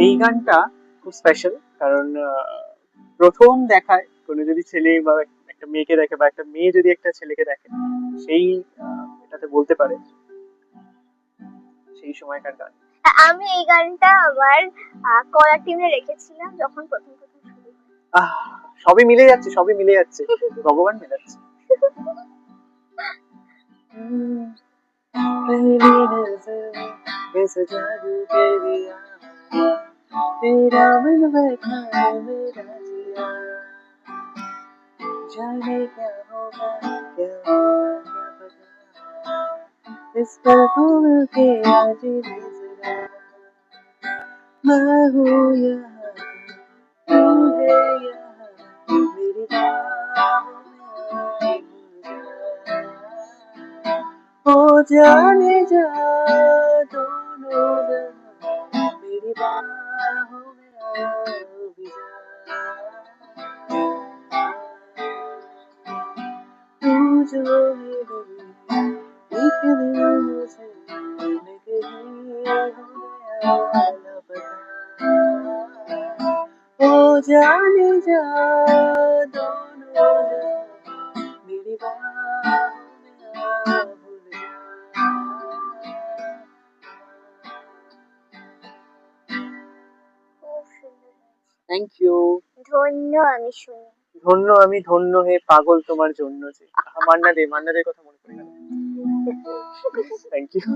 এই গানটা খুব স্পেশাল, কারণ প্রথম দেখায় কোনো যদি ছেলে বা একটা মেয়েকে দেখে, বা একটা মেয়ে যদি একটা ছেলেকে দেখে, সেই এটাতে বলতে পারে সেই সময়কার গান। আমি এই গানটা আমার কলার টিমে রেখেছিলাম যখন প্রথম প্রথম শুরু হয়। সবই মিলে যাচ্ছে, সবই মিলে যাচ্ছে, ভগবান মেলাচ্ছে। पहली नजर में इस जादू के दिया, तेरा मन बैठा है मेरा जिया, जाने क्या होगा क्या होगा क्या पता, इस पल को मिलके आज ही जरा, मैं हूँ यहाँ तू है यहाँ, मेरी बाहों में हो जाने जा दोनों जहां, मेरी बाहों में भी जा, तू जो मेरी एक दिन मुझे लेके ही हो गया लापता, हो जाने जा दोनों जहां, मेरी बाहों में भूल जा। খুব সুন্দর হয়েছে। Thank you. ধন্য আমি শুনি। ধন্য আমি, ধন্য হে পাগল তোমার জন্য যে। মান্না দে, মান্না দের কথা মনে পড়ে গেল। Thank you.